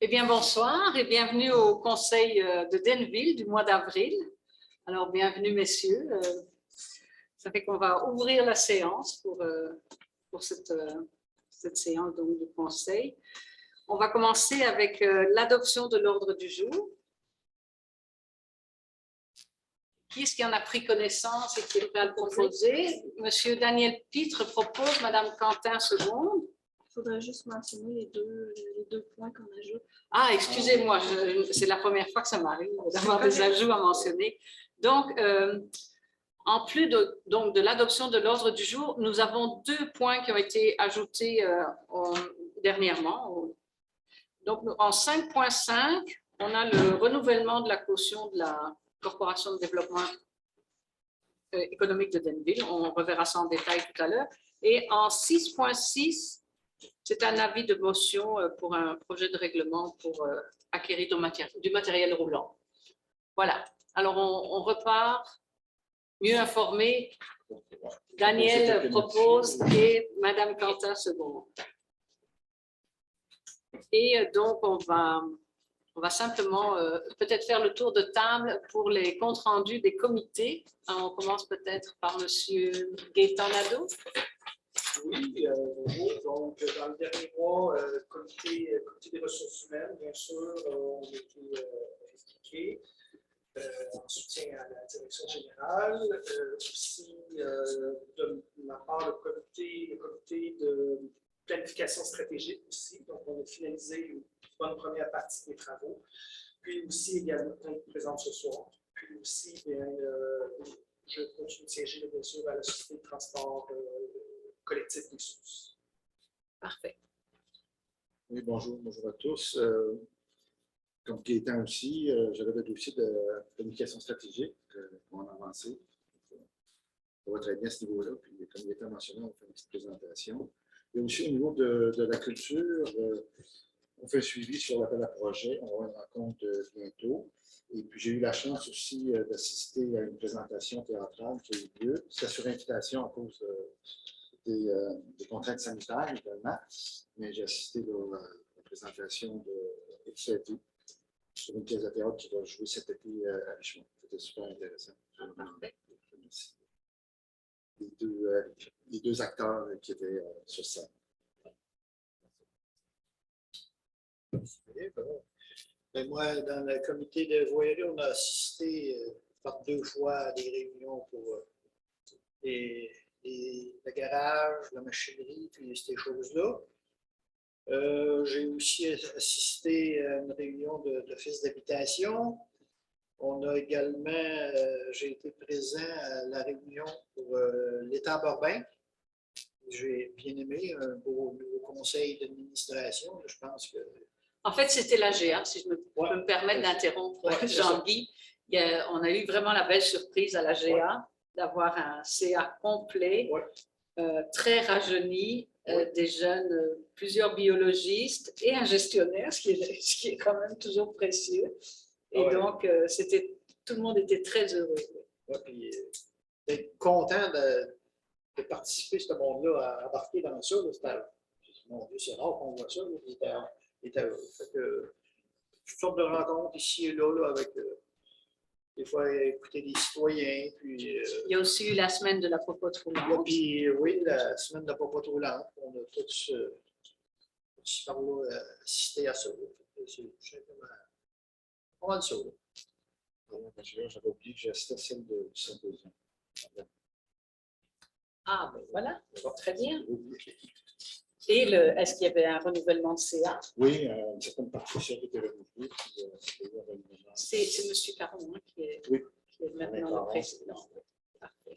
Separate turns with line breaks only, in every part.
Eh bien, bonsoir et bienvenue au Conseil de Denville du mois d'avril. Alors, bienvenue, messieurs. Ça fait qu'on va ouvrir la séance pour cette séance donc, du Conseil. On va commencer avec l'adoption de l'ordre du jour. Qui est-ce qui en a pris connaissance et qui est prêt à le proposer? Monsieur Daniel Pitre propose, Madame Quentin seconde.
Il faudrait juste mentionner les deux points qu'on ajoute.
Ah, excusez-moi, c'est la première fois que ça m'arrive d'avoir des ajouts à mentionner. Donc, en plus de l'adoption de l'ordre du jour, nous avons deux points qui ont été ajoutés dernièrement. Donc, en 5.5, on a le renouvellement de la caution de la Corporation de développement économique de Denville. On reverra ça en détail tout à l'heure. Et en 6.6, c'est un avis de motion pour un projet de règlement pour acquérir du matériel roulant. Voilà. Alors, on repart mieux informé. Daniel propose et Madame Quentin seconde. Et donc, on va simplement peut-être faire le tour de table pour les comptes rendus des comités. On commence peut-être par Monsieur Gaëtan Nadeau.
Oui, bonjour. Donc, dans le dernier mois, comité des ressources humaines, bien sûr, on a été impliqués en soutien à la direction générale. Aussi, de ma part, le comité de planification stratégique aussi. Donc, on a finalisé une bonne première partie des travaux. Puis aussi, également, on est présent ce soir. Puis aussi, bien, je continue de siéger, bien sûr, à la Société de transport collectif des sources.
Parfait.
Oui, bonjour à tous. Comme Gaëtan aussi, j'avais le dossier de planification stratégique qu'on a avancé. Ça va très bien à ce niveau-là. Puis, comme Gaëtan mentionné, on fait une petite présentation. Et aussi au niveau de la culture, on fait un suivi sur l'appel à projet. On va une rencontre bientôt. Et puis, j'ai eu la chance aussi d'assister à une présentation théâtrale qui a eu lieu. C'était sur invitation à cause des contraintes sanitaires également. Mais j'ai assisté à la présentation de XAD sur une pièce de théâtre qui va jouer cet été à Richemont. C'était super intéressant. Les deux acteurs qui étaient sur scène.
Ben moi, dans le comité de voyerie, on a assisté par 2 fois à des réunions pour le garage, la machinerie, puis ces choses-là. J'ai aussi assisté à une réunion de l'office d'habitation. On a également, j'ai été présent à la réunion pour l'étang Borbin. J'ai bien aimé un beau conseil d'administration. Je pense que.
En fait, c'était l'AGA, si je peux me permettre d'interrompre Jean-Guy. On a eu vraiment la belle surprise à l'AGA d'avoir un CA complet, très rajeuni, des jeunes, plusieurs biologistes et un gestionnaire, ce qui est quand même toujours précieux. Et donc, tout le monde était très heureux.
Oui, puis d'être content de participer à ce monde-là, à embarquer dans ça. Mon Dieu, c'est rare qu'on voit ça. Fait que, toutes sortes de rencontres ici et là avec des fois écouter des citoyens. Puis,
il y a aussi eu la semaine de la popote roulante.
Puis, oui, la semaine de la popote roulante. On a tous par là assisté à ça. C'est simplement pas mal ça.
J'avais oublié que j'ai assisté à celle du symposium.
Ah, ben voilà, très bien. Et est-ce qu'il y avait un renouvellement de CA?
Oui, une certaine partie qui a été renouvelée.
C'est M. Caron qui est maintenant le président. Parfait.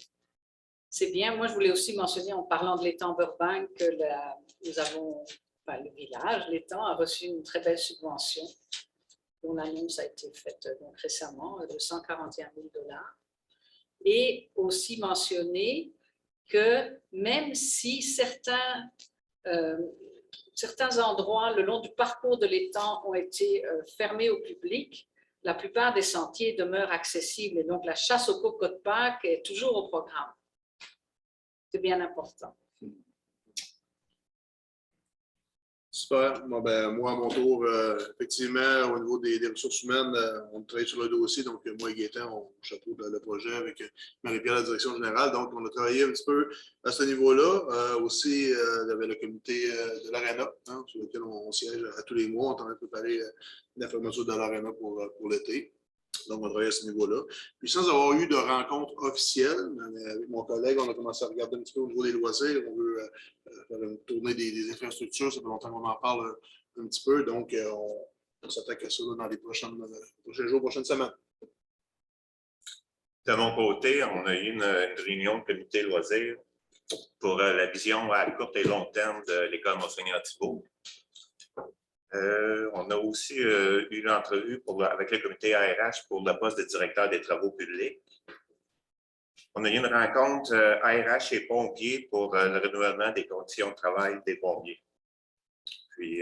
C'est bien. Moi, je voulais aussi mentionner, en parlant de l'étang Burbank, que le village, l'étang, a reçu une très belle subvention dont l'annonce a été faite donc, récemment, de 141 000 $. Et aussi mentionner que même si certains endroits le long du parcours de l'étang ont été fermés au public, la plupart des sentiers demeurent accessibles et donc la chasse au coco de Pâques est toujours au programme. C'est bien important.
Super. Bon, ben, moi, à mon tour, effectivement, au niveau des ressources humaines, on travaille sur le dossier. Donc, moi et Gaétan, on chapeaute le projet avec Marie-Pierre, la direction générale. Donc, on a travaillé un petit peu à ce niveau-là. Aussi, il y avait le comité de l'Arena, hein, sur lequel on siège à tous les mois. On est en train de préparer la fermeture de l'Arena pour l'été. Donc, on travaille à ce niveau-là. Puis, sans avoir eu de rencontre officielle, avec mon collègue, on a commencé à regarder un petit peu au niveau des loisirs. On veut faire une tournée des infrastructures. Ça fait longtemps qu'on en parle un petit peu. Donc, on s'attaque à ça là, dans les prochains jours, prochaines semaines.
De mon côté, on a eu une réunion de comité loisirs pour la vision à court et long terme de l'école Monseigneur-Thibault. On a aussi eu une entrevue avec le comité ARH pour le poste de directeur des travaux publics. On a eu une rencontre ARH et pompiers pour le renouvellement des conditions de travail des pompiers. Puis,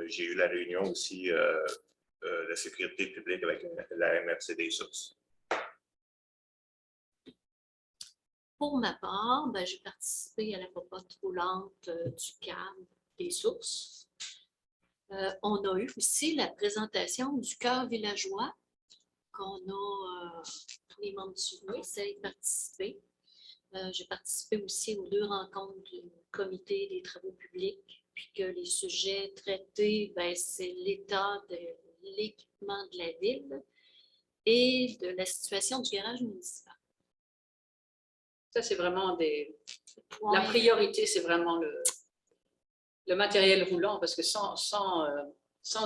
j'ai eu la réunion aussi de la sécurité publique avec la MRC des Sources.
Pour ma part, ben, j'ai participé à la popote roulante du CAB des Sources. On a eu aussi la présentation du cœur villageois qu'on a tous les membres du jury essayent de participer. J'ai participé aussi aux 2 rencontres du comité des travaux publics, puis que les sujets traités, ben, c'est l'état de l'équipement de la ville et de la situation du garage municipal.
Ça, c'est vraiment la priorité, c'est vraiment le matériel roulant, parce que sans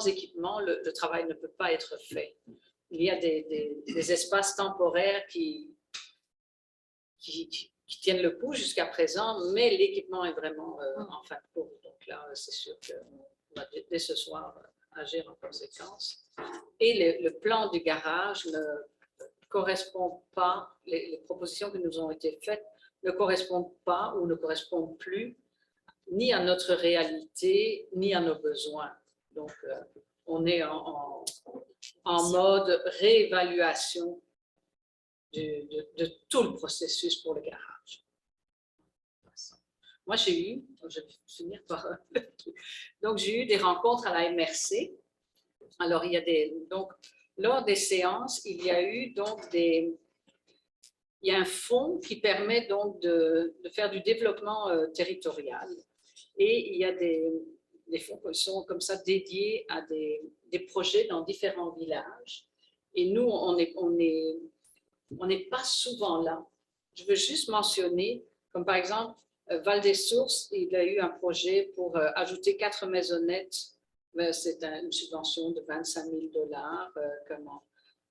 équipement, le travail ne peut pas être fait. Il y a des espaces temporaires qui tiennent le coup jusqu'à présent, mais l'équipement est vraiment en fin de course. Donc là, c'est sûr qu'on va dès ce soir agir en conséquence. Et le plan du garage ne correspond pas, les propositions qui nous ont été faites ne correspondent pas ou ne correspondent plus ni à notre réalité, ni à nos besoins. Donc, on est en mode réévaluation de tout le processus pour le garage. Moi, je vais finir par donc j'ai eu des rencontres à la MRC. Alors, donc, lors des séances, il y a eu donc il y a un fonds qui permet donc de faire du développement territorial. Et il y a des fonds qui sont comme ça dédiés à des projets dans différents villages. Et nous, on n'est pas souvent là. Je veux juste mentionner, comme par exemple, Val-des-Sources, il y a eu un projet pour ajouter 4 maisonnettes. C'est une subvention de 25 000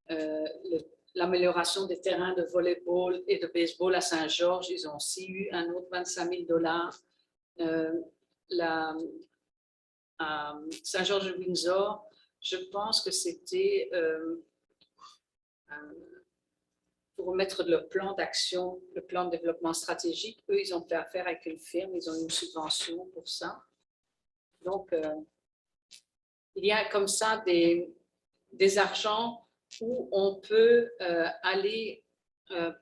$. L'amélioration des terrains de volley-ball et de baseball à Saint-Georges, ils ont aussi eu un autre 25 000 $. À Saint-Georges-de-Windsor, je pense que c'était pour mettre le plan d'action, le plan de développement stratégique. Eux, ils ont fait affaire avec une firme, ils ont une subvention pour ça. Donc, il y a comme ça des argents où on peut aller être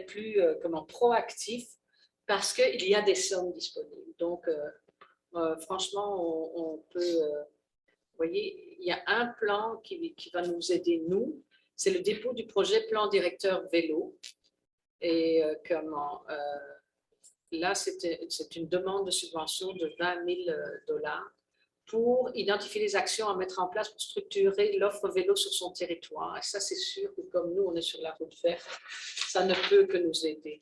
plus proactif parce qu'il y a des sommes disponibles. Donc, franchement, on peut, vous voyez, il y a un plan qui va nous aider, nous, c'est le dépôt du projet plan directeur vélo. Et là, c'est une demande de subvention de 20 000 $ pour identifier les actions à mettre en place pour structurer l'offre vélo sur son territoire. Et ça, c'est sûr que comme nous, on est sur la route verte, ça ne peut que nous aider.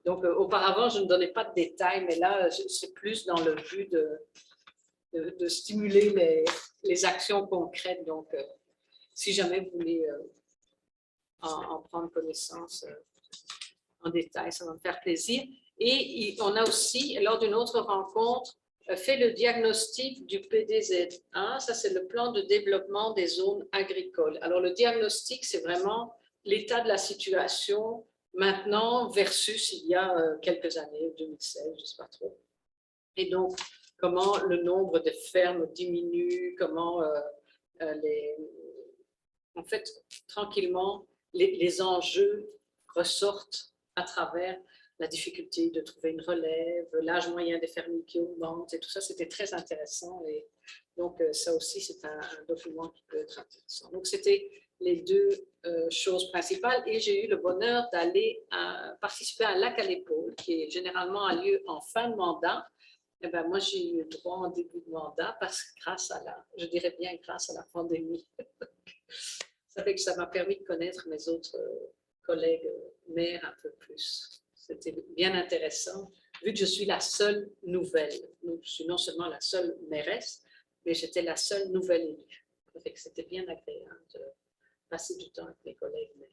Donc, auparavant, je ne donnais pas de détails, mais là, c'est plus dans le but de stimuler les actions concrètes. Donc, si jamais vous voulez en prendre connaissance en détail, ça va me faire plaisir. Et on a aussi, lors d'une autre rencontre, fait le diagnostic du PDZ1. Ça, c'est le plan de développement des zones agricoles. Alors, le diagnostic, c'est vraiment l'état de la situation maintenant versus il y a quelques années, 2016, je ne sais pas trop. Et donc, comment le nombre de fermes diminue, comment en fait, tranquillement, les enjeux ressortent à travers la difficulté de trouver une relève, l'âge moyen des fermiers qui augmente et tout ça, c'était très intéressant. Et donc, ça aussi, c'est un document qui peut être intéressant. Donc, c'était les deux choses principales et j'ai eu le bonheur d'aller participer à un lac à l'épaule qui généralement a lieu en fin de mandat. Eh ben, moi, j'ai eu le droit en début de mandat grâce à je dirais bien grâce à la pandémie. Ça fait que ça m'a permis de connaître mes autres collègues maires un peu plus. C'était bien intéressant, vu que je suis la seule nouvelle. Donc, je suis non seulement la seule mairesse, mais j'étais la seule nouvelle élue. Ça fait que c'était bien agréable de passer du temps avec mes collègues maires.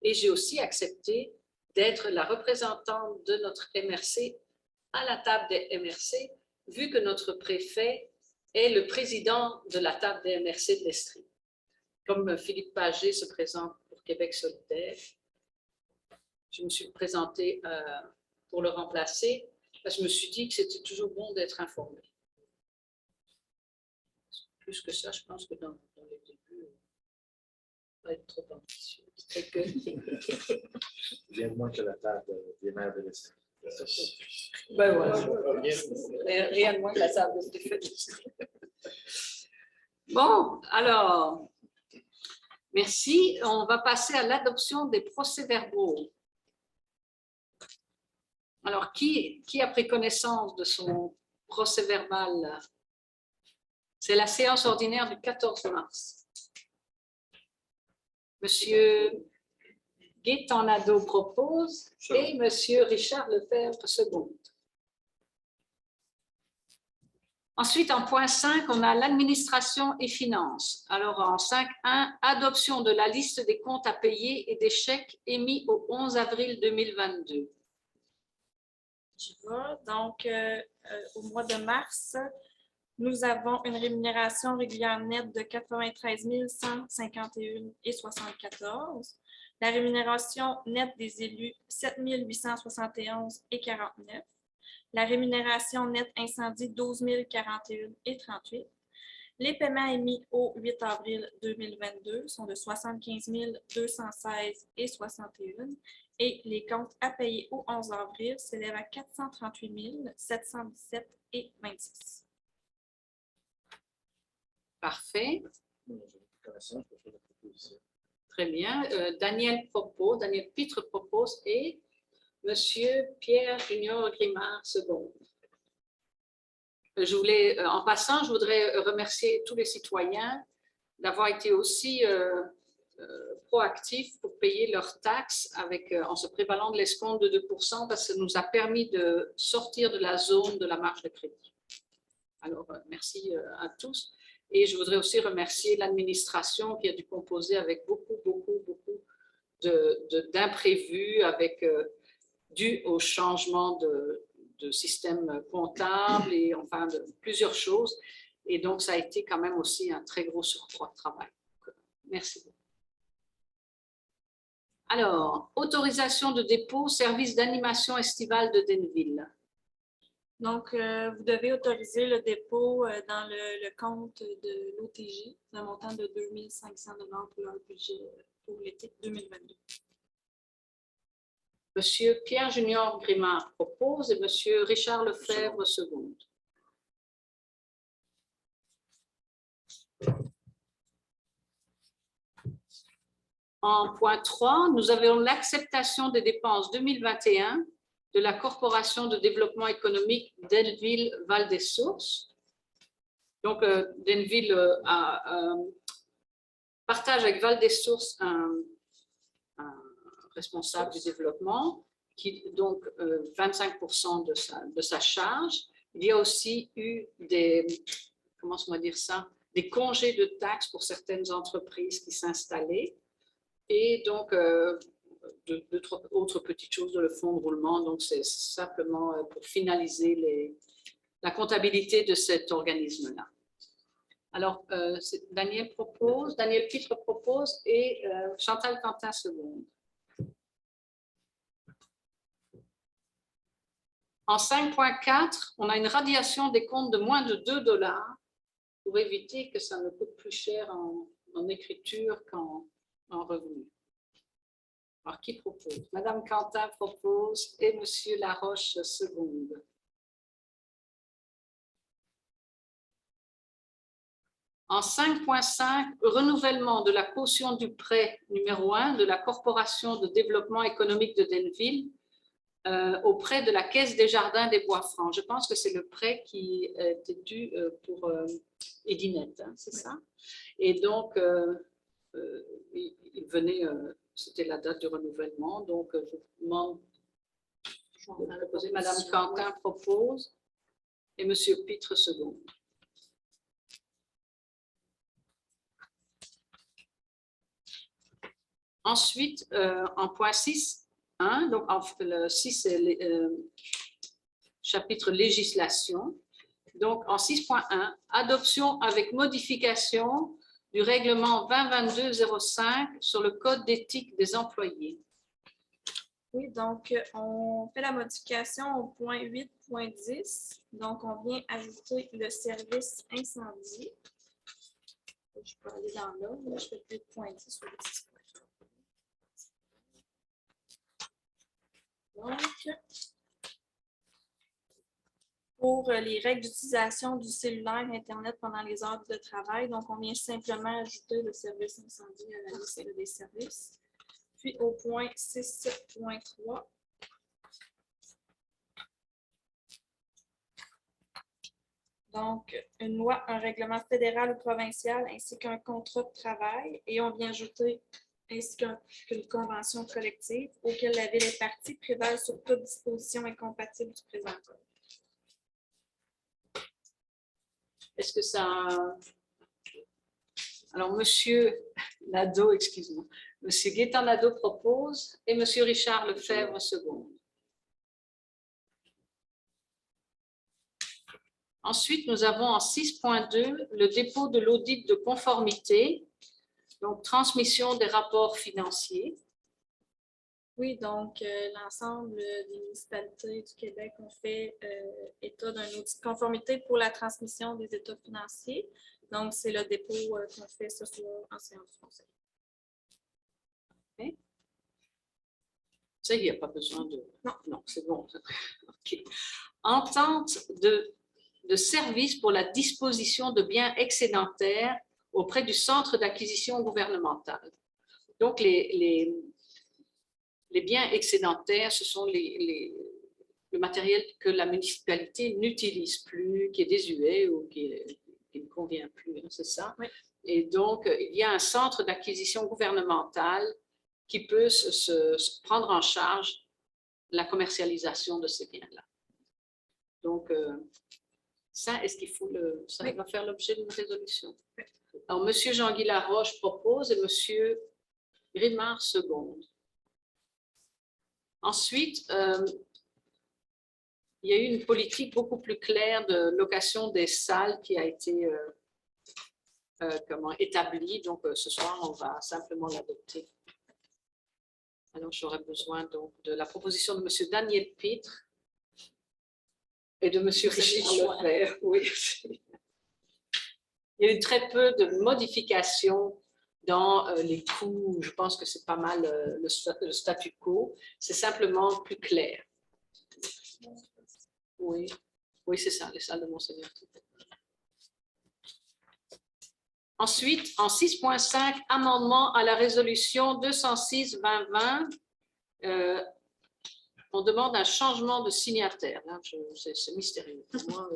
Et j'ai aussi accepté d'être la représentante de notre MRC à la table des MRC, vu que notre préfet est le président de la table des MRC de l'Estrie. Comme Philippe Pagé se présente pour Québec solidaire, je me suis présentée pour le remplacer, parce que je me suis dit que c'était toujours bon d'être informé. Plus que ça, je pense que dans les débuts, on va être trop ambitieux.
Bien moins que la table des maires de l'Est.
Ben voilà. Rien de moins que la table de Stéphanie. Bon, alors, merci. On va passer à l'adoption des procès-verbaux. Alors, qui a pris connaissance de son procès-verbal? C'est la séance ordinaire du 14 mars. Monsieur Gaétan Nadeau propose et Monsieur Richard Lefebvre seconde. Ensuite, en point 5, on a l'administration et finances. Alors, en 5.1, adoption de la liste des comptes à payer et des chèques émis au 11 avril 2022.
Je vois. Donc, au mois de mars, nous avons une rémunération régulière nette de 93 151,74. La rémunération nette des élus, 7 871,49. La rémunération nette incendie, 12 041,38. Les paiements émis au 8 avril 2022 sont de 75 216,61 et les comptes à payer au 11 avril s'élèvent à 438 717,26.
Parfait. Très bien. Daniel Pitre propose et Monsieur Pierre Junior Grimard seconde. En passant, je voudrais remercier tous les citoyens d'avoir été aussi proactifs pour payer leurs taxes en se prévalant de l'escompte de 2% parce que ça nous a permis de sortir de la zone de la marge de crédit. Alors, merci à tous. Et je voudrais aussi remercier l'administration qui a dû composer avec beaucoup d'imprévus, dû au changement de système comptable et enfin de plusieurs choses. Et donc, ça a été quand même aussi un très gros surcroît de travail. Donc, merci beaucoup. Alors, autorisation de dépôt, service d'animation estivale de Denville.
Donc, vous devez autoriser le dépôt dans le compte de l'OTJ, d'un montant de 2 500 $ pour leur budget pour l'été 2022.
Monsieur Pierre Junior Grimard propose et Monsieur Richard Lefebvre seconde. En point 3, nous avons l'acceptation des dépenses 2021 de la Corporation de développement économique Denville-Val-des-Sources. Donc, Denville partage avec Val-des-Sources un responsable du développement, qui donc 25% de sa charge. Il y a aussi eu des congés de taxes pour certaines entreprises qui s'installaient. Et donc, deux autres petites choses de le fonds de roulement. Donc, c'est simplement pour finaliser la comptabilité de cet organisme-là. Alors, Daniel Pitre propose et Chantal Quentin seconde. En 5.4, on a une radiation des comptes de moins de 2 $ pour éviter que ça ne coûte plus cher en écriture qu'en revenu. Alors, qui propose? Madame Quentin propose et Monsieur Laroche seconde. En 5.5, renouvellement de la caution du prêt numéro 1 de la Corporation de développement économique de Denville auprès de la Caisse des Jardins des Bois-Francs. Je pense que c'est le prêt qui était dû pour Edinette, hein, c'est ça? Et donc, il venait, c'était la date du renouvellement, donc je vous demande de proposer. Madame Quentin propose et Monsieur Pitre seconde. Ensuite, en point 6, donc le 6 c'est chapitre législation. Donc en 6.1, adoption avec modification du règlement 2022-05 sur le code d'éthique des employés.
Oui, donc on fait la modification au point 8.10. Donc on vient ajouter le service incendie. Je peux aller dans l'ordre, mais je fais 8.10 sur le 6. Donc, pour les règles d'utilisation du cellulaire Internet pendant les heures de travail, donc on vient simplement ajouter le service incendie à la liste des services. Puis au point 6.3, donc une loi, un règlement fédéral ou provincial ainsi qu'un contrat de travail, et on vient ajouter ainsi qu'une convention collective auquel la Ville est partie prévalent sur toute disposition incompatible du présent code.
Est-ce que ça... Alors, Monsieur Nadeau, excuse-moi, Monsieur Gaétan Nadeau propose et Monsieur Richard Lefebvre seconde. Ensuite, nous avons en 6.2 le dépôt de l'audit de conformité, donc transmission des rapports financiers.
Oui, donc l'ensemble des municipalités du Québec ont fait état d'un audit de conformité pour la transmission des états financiers. Donc, c'est le dépôt qu'on fait ce soir en séance du conseil.
Okay. Ça, il n'y a pas besoin de...
Non,
non, c'est bon. Okay. Entente de services pour la disposition de biens excédentaires auprès du centre d'acquisition gouvernementale. Donc, les biens excédentaires, ce sont le matériel que la municipalité n'utilise plus, qui est désuet ou qui ne convient plus, hein, c'est ça?
Oui.
Et donc, il y a un centre d'acquisition gouvernementale qui peut se prendre en charge la commercialisation de ces biens-là. Donc, ça, est-ce qu'il faut ça
oui.
va faire l'objet d'une résolution? Oui. Alors, M. Jean-Guy Laroche propose et M. Grimard seconde. Ensuite, il y a eu une politique beaucoup plus claire de location des salles qui a été établie. Donc, ce soir, on va simplement l'adopter. Alors, j'aurais besoin donc de la proposition de M. Daniel Pitre et de M. Richard Lefebvre. Oui. Il y a eu très peu de modifications dans les coûts. Je pense que c'est pas mal le statu quo. C'est simplement plus clair. Oui, oui, c'est ça, les salles de Monseigneur. Ensuite, en 6.5, amendement à la résolution 206-2020, on demande un changement de signataire. C'est mystérieux pour moi,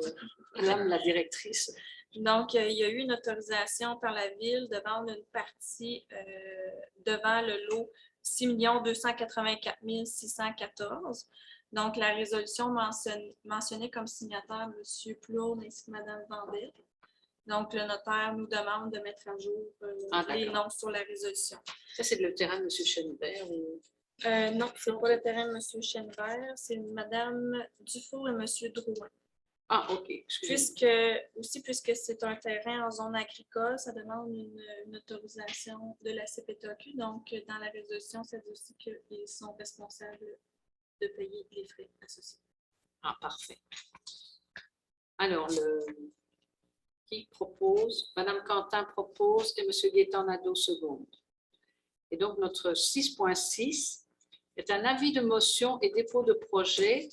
Madame la directrice.
Donc, il y a eu une autorisation par la Ville de vendre une partie devant le lot 6 284 614. Donc, la résolution mentionnait comme signataire M. Plourde ainsi que Mme Vandel. Donc, le notaire nous demande de mettre à jour les noms sur la résolution.
Ça, c'est le terrain de M. Chenevert? Ou...
non, ce n'est pas le terrain de M. Chenevert, c'est Mme Dufour et M. Drouin.
Ah, OK.
Puisque c'est un terrain en zone agricole, ça demande une autorisation de la CPTAQ. Donc, dans la résolution, ça dit aussi qu'ils sont responsables de payer les frais associés.
Ah, parfait. Alors, qui propose? Mme Quentin propose et M. Gaétan Nadeau seconde. Et donc, notre 6.6 est un avis de motion et dépôt de projet,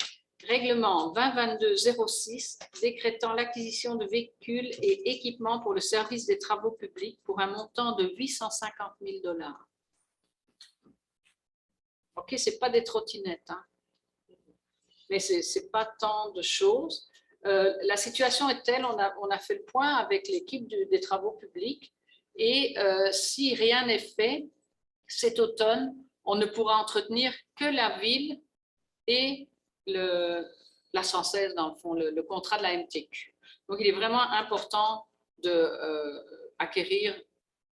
règlement 2022-06, décrétant l'acquisition de véhicules et équipements pour le service des travaux publics pour un montant de 850 000 $. OK, ce n'est pas des trottinettes, hein. Mais ce n'est pas tant de choses. La situation est telle, on a fait le point avec l'équipe des travaux publics et si rien n'est fait, cet automne, on ne pourra entretenir que la ville et la 116, dans le fond, le contrat de la MTQ. Donc, il est vraiment important d'acquérir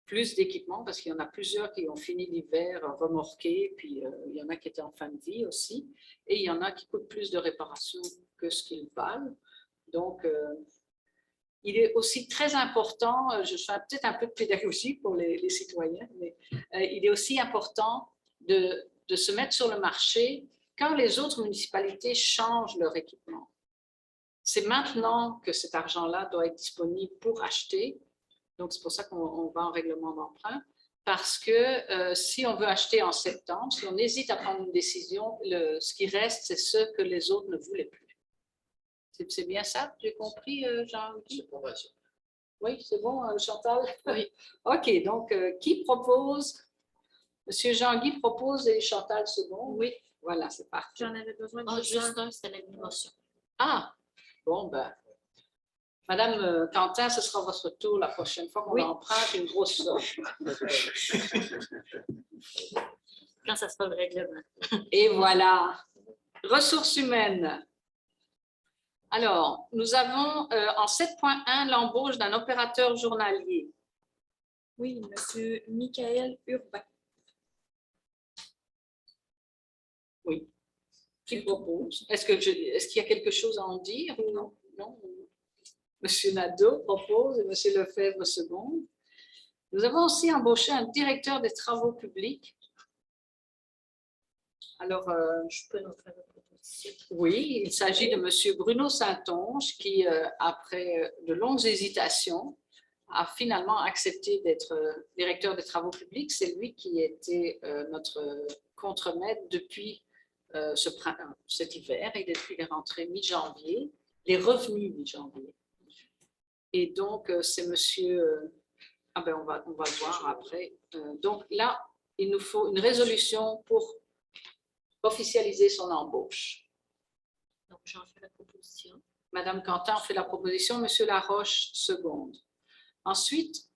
plus d'équipements parce qu'il y en a plusieurs qui ont fini l'hiver remorqués, puis il y en a qui étaient en fin de vie aussi, et il y en a qui coûtent plus de réparation que ce qu'ils valent. Donc, il est aussi très important, je fais peut-être un peu de pédagogie pour les citoyens, mais il est aussi important de se mettre sur le marché quand les autres municipalités changent leur équipement. C'est maintenant que cet argent-là doit être disponible pour acheter. Donc, c'est pour ça qu'on va en règlement d'emprunt. Parce que si on veut acheter en septembre, si on hésite à prendre une décision, ce qui reste, c'est ce que les autres ne voulaient plus. C'est bien ça, j'ai compris, Jean-Guy? Oui, c'est bon, Chantal? Oui. OK, donc, qui propose? Monsieur Jean-Guy propose et Chantal second. Oui, voilà, c'est parti.
J'en avais besoin de
Juste un, c'était la motion.
Ah, bon, ben, Madame Quentin, ce sera votre tour la prochaine fois qu'on emprunte une grosse somme.
Quand ça sera le règlement.
Et voilà. Ressources humaines. Alors, nous avons en 7.1 l'embauche d'un opérateur journalier.
Oui, M. Michael Urbain.
Oui. Qui propose? Est-ce qu'il y a quelque chose à en dire ou non? Non. Monsieur Nadeau propose et Monsieur Lefebvre seconde. Nous avons aussi embauché un directeur des travaux publics. Alors, je peux nous faire une proposition. Oui, il s'agit de Monsieur Bruno Saint-Onge qui, après de longues hésitations, a finalement accepté d'être directeur des travaux publics. C'est lui qui était notre contremaître depuis cet hiver. Il est rentré mi-janvier, il est revenu mi-janvier. Et donc, c'est monsieur... on va le voir après. Donc là, il nous faut une résolution pour officialiser son embauche.
Donc, j'en fais la proposition.
Madame Quentin fait la proposition, Monsieur Laroche seconde. Ensuite,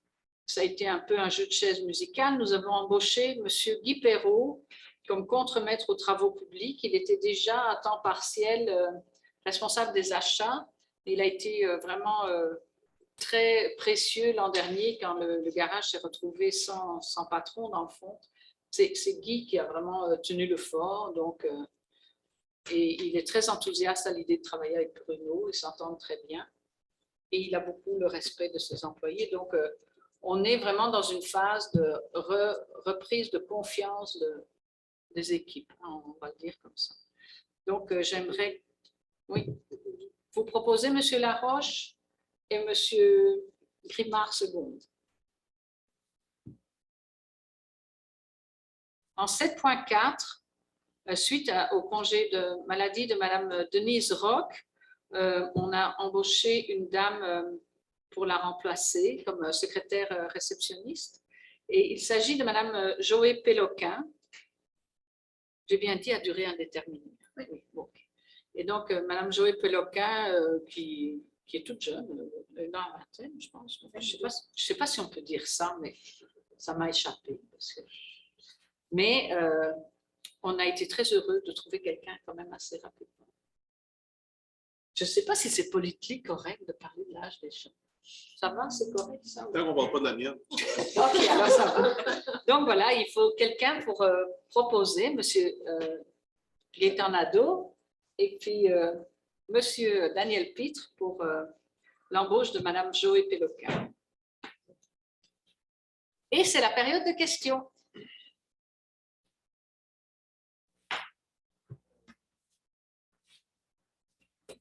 ça a été un peu un jeu de chaises musicales. Nous avons embauché Monsieur Guy Perrault comme contremaître aux travaux publics. Il était déjà à temps partiel responsable des achats. Il a été vraiment très précieux l'an dernier quand le garage s'est retrouvé sans patron dans le fond. C'est Guy qui a vraiment tenu le fort. Donc, et il est très enthousiaste à l'idée de travailler avec Bruno. Ils s'entendent très bien. Et il a beaucoup le respect de ses employés. Donc, on est vraiment dans une phase de reprise de confiance des équipes. On va le dire comme ça. Donc, j'aimerais... Oui. Vous proposez M. Laroche et M. Grimard seconde. En 7.4, suite au congé de maladie de Mme Denise Roch, on a embauché une dame pour la remplacer comme secrétaire réceptionniste. Et il s'agit de Mme Joé Péloquin. J'ai bien dit à durée indéterminée. Oui, bon. Et donc, Mme Joé Péloquin, qui est toute jeune, dans la vingtaine, je pense. Je ne sais pas si on peut dire ça, mais ça m'a échappé. Mais on a été très heureux de trouver quelqu'un quand même assez rapidement. Je ne sais pas si c'est politiquement correct de parler de l'âge des gens. Ça va, c'est correct ça?
Tant qu'on ne parle pas de la mienne.
OK, alors ça va. Donc voilà, il faut quelqu'un pour proposer, M. Gaétan Nadeau, et puis M. Daniel Pitre pour l'embauche de Mme Joé Péloquin. Et c'est la période de questions.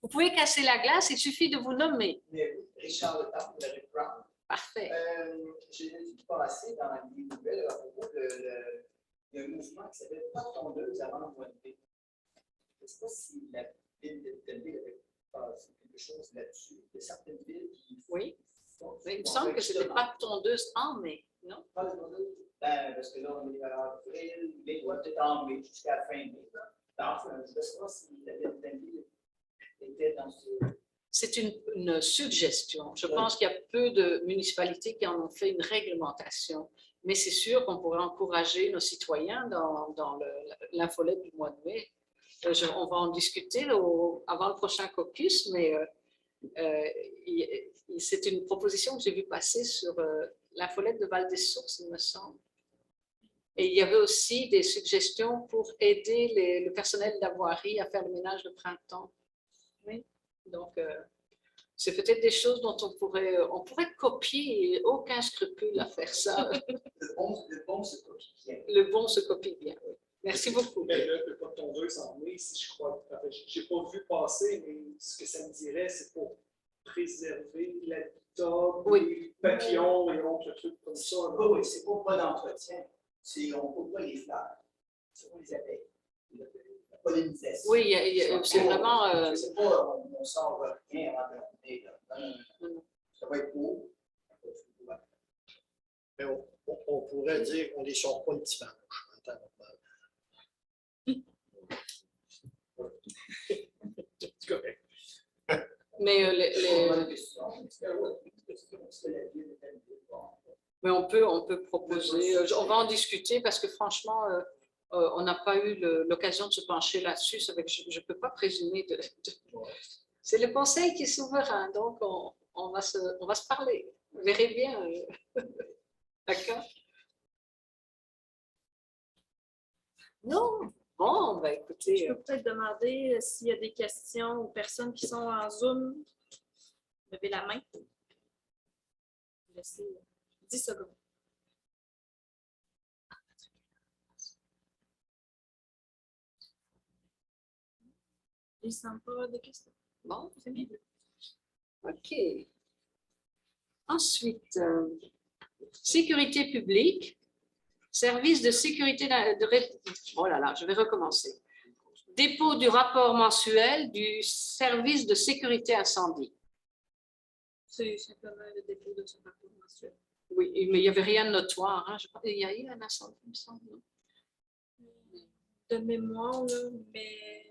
Vous pouvez casser la glace, il suffit de vous nommer.
Mais Richard Lepage, vous l'avez prendre.
Parfait.
J'ai vu passer dans les nouvelles à propos il y a un mouvement qui s'appelle Pas de tondeuse avant le mois de mai. Je ne sais pas si la ville de Telville avait passé quelque chose là-dessus. Il y a certaines villes qui.
Oui. Mais il me semble que ce n'était pas de tondeuse en mai, non?
Pas de tondeuse. Ben, parce que là, on est à avril, mais peut-être en mai, jusqu'à la fin mai. Donc, je ne sais pas si la ville de Telville était dans ce.
C'est une suggestion. Je pense qu'il y a peu de municipalités qui en ont fait une réglementation. Mais c'est sûr qu'on pourrait encourager nos citoyens dans l'infolette du mois de mai. On va en discuter avant le prochain caucus, mais c'est une proposition que j'ai vue passer sur l'infolette de Val-des-Sources, il me semble. Et il y avait aussi des suggestions pour aider le personnel de la voirie à faire le ménage de printemps. Oui. Donc, c'est peut-être des choses dont on pourrait copier, et aucun scrupule à faire ça.
Le bon se copie bien.
Le bon se copie bien, oui. Merci beaucoup.
Mais le pas de tondeuse en mai, si je crois. Je n'ai pas vu passer, mais ce que ça me dirait, c'est pour préserver l'habitat, les papillons et autres trucs comme ça.
Oui, c'est pas d'entretien. On ne coupe pas les fleurs. C'est pas les abeilles. La pollinisation.
Oui, c'est vraiment.
Je ne sais pas, on sort rien avant de l'année. Ça va être beau.
Mais on pourrait dire qu'on ne les sort pas le dimanche, en temps normal.
C'est correct.
Mais, mais on peut proposer. On va en discuter parce que franchement, on n'a pas eu l'occasion de se pencher là-dessus. Je ne peux pas présumer C'est le conseil qui est souverain, donc on va se parler. Vous verrez bien. D'accord? Non? Bon, ben écoutez.
Je peux peut-être demander s'il y a des questions aux personnes qui sont en Zoom. Levez la main. Laissez 10 secondes. Il ne semble pas avoir de questions.
Bon, c'est bien. OK. Ensuite, sécurité publique, service de sécurité oh là là, je vais recommencer. Dépôt du rapport mensuel du service de sécurité incendie.
C'est simplement le dépôt de son rapport mensuel.
Oui, mais il n'y avait rien de notoire. Hein? Il y a eu un incendie, il me semble.
De mémoire, là, mais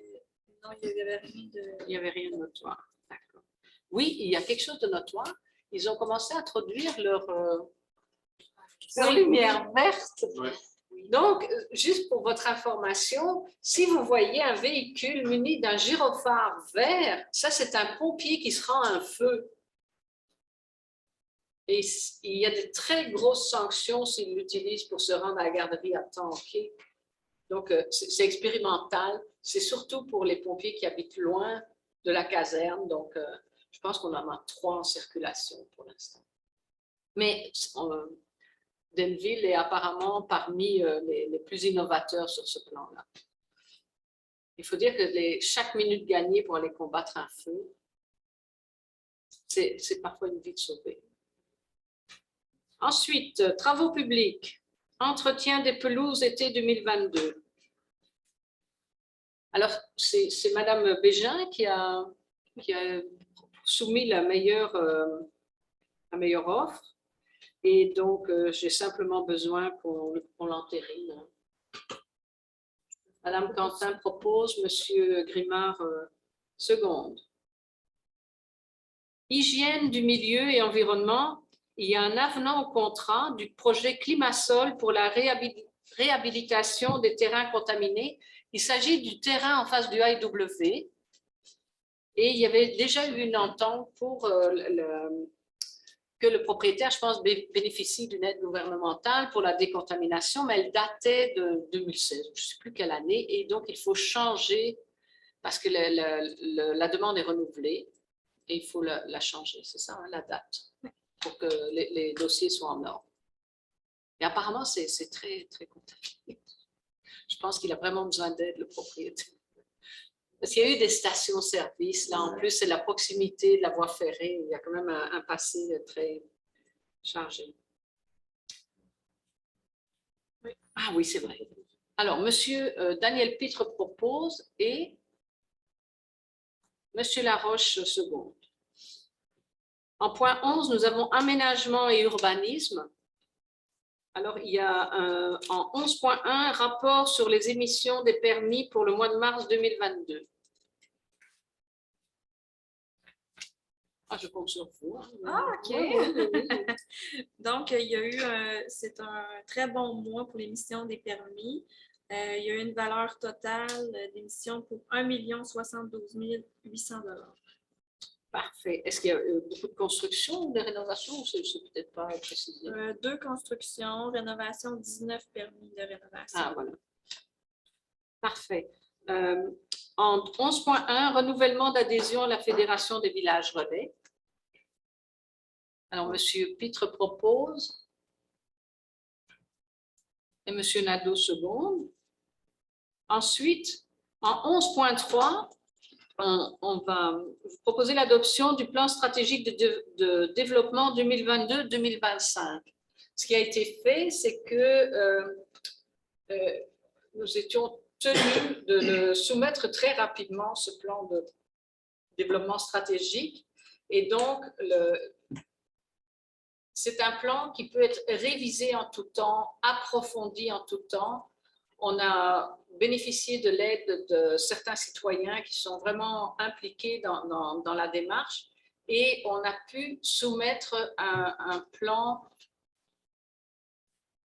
non, il n'y avait rien de...
Il n'y avait rien de notoire. D'accord. Oui, il y a quelque chose de notoire. Ils ont commencé à introduire leur lumière verte.
Oui.
Donc, juste pour votre information, si vous voyez un véhicule muni d'un gyrophare vert, ça c'est un pompier qui se rend à un feu. Et il y a de très grosses sanctions s'il l'utilise pour se rendre à la garderie à temps. Okay? Donc, c'est expérimental. C'est surtout pour les pompiers qui habitent loin de la caserne. Donc, je pense qu'on en a 3 en circulation pour l'instant. Mais Denville est apparemment parmi les plus innovateurs sur ce plan-là. Il faut dire que chaque minute gagnée pour aller combattre un feu, c'est parfois une vie de sauvée. Ensuite, travaux publics, entretien des pelouses été 2022. Alors, c'est Mme Bégin qui a soumis la meilleure offre. Et donc, j'ai simplement besoin qu'on l'entérine. Madame Quentin propose, Monsieur Grimard seconde. Hygiène du milieu et environnement, il y a un avenant au contrat du projet Climasol pour la réhabilitation des terrains contaminés. Il s'agit du terrain en face du AEW. Et il y avait déjà eu une entente pour que le propriétaire, je pense, bénéficie d'une aide gouvernementale pour la décontamination, mais elle datait de 2016, je ne sais plus quelle année, et donc il faut changer parce que la demande est renouvelée et il faut la changer, c'est ça, hein, la date, pour que les dossiers soient en ordre. Et apparemment, c'est très, très contaminé. Je pense qu'il a vraiment besoin d'aide, le propriétaire. Parce qu'il y a eu des stations-service, là, en plus, c'est la proximité de la voie ferrée. Il y a quand même un passé très, chargé. Ah oui, c'est vrai. Alors, Monsieur Daniel Pitre propose et Monsieur Laroche seconde. En point 11, nous avons aménagement et urbanisme. Alors, il y a en 11.1, rapport sur les émissions des permis pour le mois de mars 2022. Ah, je compte sur vous.
Ah, OK. Donc, il y a eu, c'est un très bon mois pour l'émission des permis. Il y a eu une valeur totale d'émission pour 1 072 800 $.
Parfait. Est-ce qu'il y a beaucoup de construction ou de rénovation ou c'est peut-être pas précisé?
2 constructions, rénovation, 19 permis de rénovation.
Ah, voilà. Parfait. En 11.1, renouvellement d'adhésion à la Fédération des villages relais. Alors, M. Pitre propose et M. Nadeau seconde. Ensuite, en 11.3, on va vous proposer l'adoption du plan stratégique de développement 2022-2025. Ce qui a été fait, c'est que nous étions tenus de le soumettre très rapidement, ce plan de développement stratégique. Et donc, c'est un plan qui peut être révisé en tout temps, approfondi en tout temps. On a bénéficié de l'aide de certains citoyens qui sont vraiment impliqués dans la démarche et on a pu soumettre un plan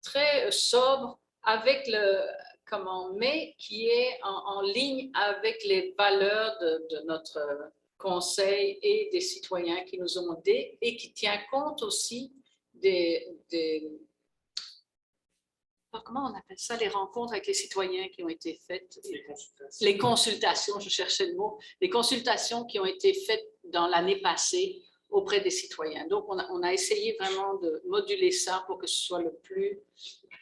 très sobre avec mais qui est en ligne avec les valeurs de notre conseil et des citoyens qui nous ont aidés et qui tient compte aussi comment on appelle ça, les rencontres avec les citoyens qui ont été faites. Les consultations, je cherchais le mot. Les consultations qui ont été faites dans l'année passée auprès des citoyens. Donc, on a essayé vraiment de moduler ça pour que ce soit le plus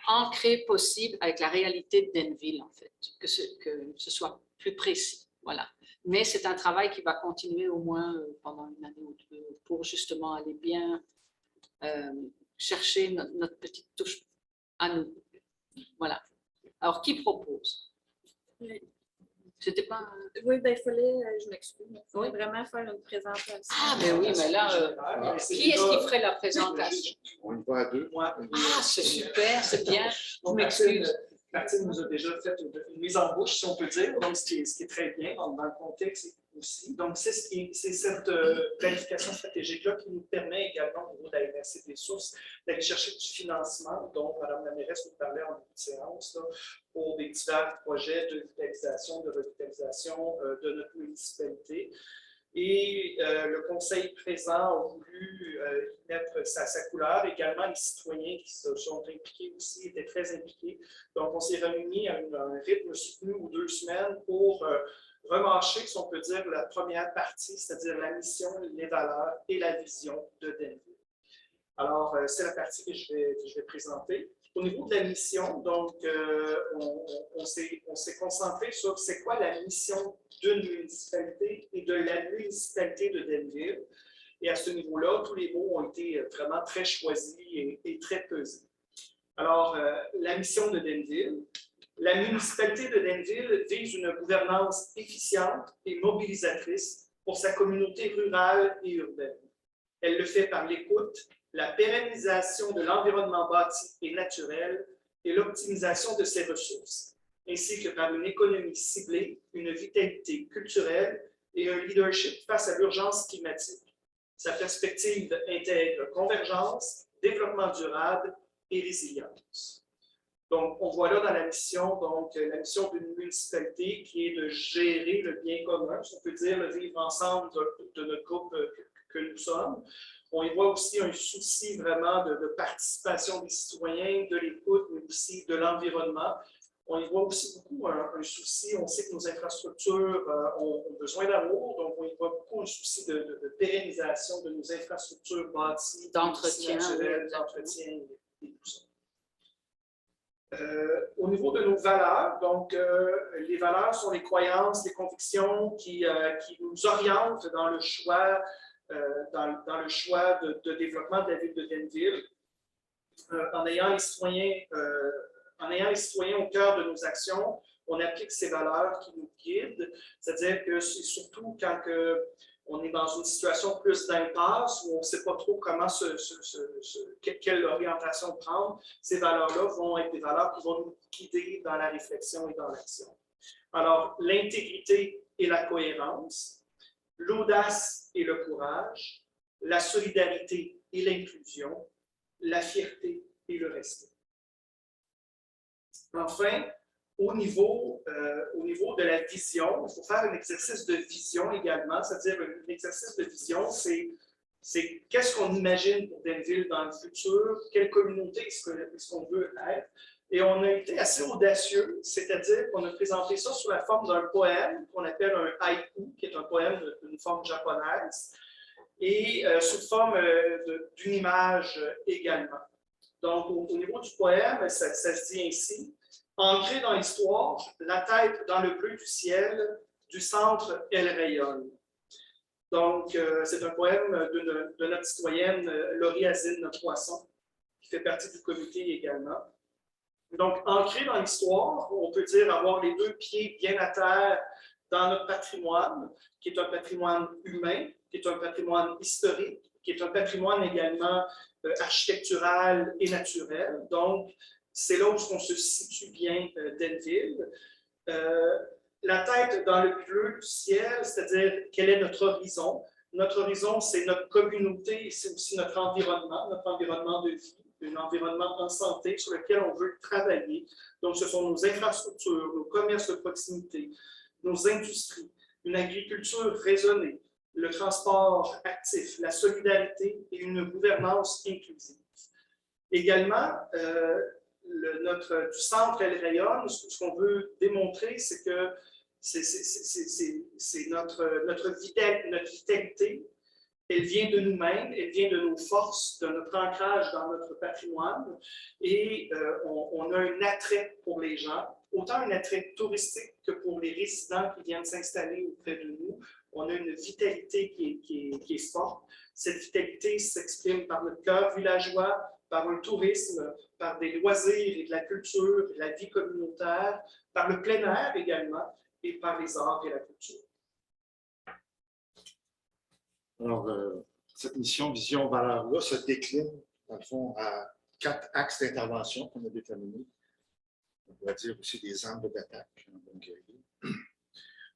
ancré possible avec la réalité de Denville, en fait, que ce soit plus précis. Voilà. Mais c'est un travail qui va continuer au moins pendant une année ou deux pour justement aller bien chercher notre petite touche à nous. Voilà. Alors, qui propose? C'était pas...
Oui, bien, il fallait, je m'excuse, il fallait vraiment faire une présentation.
Ah, ben oui, mais là, qui est-ce qui ferait la présentation?
On y va à deux.
Moi,
Ah, c'est super, c'est bien. Je
donc,
m'excuse.
Martine nous a déjà fait une mise en bouche, si on peut dire, donc ce qui est très bien dans le contexte aussi. Donc, c'est cette planification stratégique-là qui nous permet également, au niveau de la MRC des sources, d'aller chercher du financement, dont Mme la mairesse nous parlait en début de séance, là, pour des divers projets de vitalisation, de revitalisation de notre municipalité. Et le conseil présent a voulu y mettre sa couleur. Également, les citoyens qui se sont impliqués aussi étaient très impliqués. Donc, on s'est réunis à un rythme soutenu ou 2 semaines pour remâcher, si on peut dire, la première partie, c'est-à-dire la mission, les valeurs et la vision de Denville. Alors, c'est la partie que je vais présenter. Au niveau de la mission, donc, on s'est concentré sur c'est quoi la mission d'une municipalité et de la municipalité de Denville. Et à ce niveau-là, tous les mots ont été vraiment très choisis et très pesés. Alors, la mission de Denville. La municipalité de Denville vise une gouvernance efficiente et mobilisatrice pour sa communauté rurale et urbaine. Elle le fait par l'écoute, la pérennisation de l'environnement bâti et naturel et l'optimisation de ses ressources, ainsi que par une économie ciblée, une vitalité culturelle et un leadership face à l'urgence climatique. Sa perspective intègre convergence, développement durable et résilience. Donc, on voit là dans la mission, la mission d'une municipalité qui est de gérer le bien commun, si on peut dire, le vivre ensemble de notre groupe que nous sommes. On y voit aussi un souci vraiment de participation des citoyens, de l'écoute, mais aussi de l'environnement. On y voit aussi beaucoup un souci, on sait que nos infrastructures ont besoin d'amour, donc on y voit beaucoup un souci de pérennisation de nos infrastructures bâties,
d'entretien
et tout ça. Au niveau de nos valeurs, donc les valeurs sont les croyances, les convictions qui nous orientent dans le choix dans le choix de développement de la ville de Denville, en ayant les citoyens au cœur de nos actions. On applique ces valeurs qui nous guident, c'est-à-dire que c'est surtout quand on est dans une situation plus d'impasse où on ne sait pas trop comment quelle orientation prendre, ces valeurs-là vont être des valeurs qui vont nous guider dans la réflexion et dans l'action. Alors, l'intégrité et la cohérence, l'audace et le courage, la solidarité et l'inclusion, la fierté et le respect. Enfin, au niveau de la vision, il faut faire un exercice de vision également, c'est-à-dire un exercice de vision, c'est qu'est-ce qu'on imagine pour Denville dans le futur, quelle communauté est-ce qu'on veut être. Et on a été assez audacieux, c'est-à-dire qu'on a présenté ça sous la forme d'un poème qu'on appelle un haïku, qui est un poème d'une forme japonaise, et sous forme d'une image également. Donc, au niveau du poème, ça se dit ainsi. Ancrée dans l'histoire, la tête dans le bleu du ciel, du centre, elle rayonne. Donc, c'est un poème de notre citoyenne Laurie Azine Poisson, qui fait partie du comité également. Donc, ancrée dans l'histoire, on peut dire avoir les deux pieds bien à terre dans notre patrimoine, qui est un patrimoine humain, qui est un patrimoine historique, qui est un patrimoine également architectural et naturel. Donc, c'est là où on se situe bien Denville. La tête dans le bleu du ciel, c'est-à-dire quel est notre horizon. Notre horizon, c'est notre communauté, c'est aussi notre environnement de vie, un environnement en santé sur lequel on veut travailler. Donc, ce sont nos infrastructures, nos commerces de proximité, nos industries, une agriculture raisonnée, le transport actif, la solidarité et une gouvernance inclusive. Également, du centre Elle rayonne, ce qu'on veut démontrer, c'est que c'est notre vitalité, elle vient de nous-mêmes, elle vient de nos forces, de notre ancrage dans notre patrimoine, et on a un attrait pour les gens, autant un attrait touristique que pour les résidents qui viennent s'installer auprès de nous. On a une vitalité qui est forte. Cette vitalité s'exprime par notre cœur villageois, par un tourisme, par des loisirs et de la culture, de la vie communautaire, par le plein air également, et par les arts et la culture.
Alors, cette mission Vision Valeurs-là se décline, dans le fond, à 4 axes d'intervention qu'on a déterminés. On pourrait dire aussi des angles d'attaque.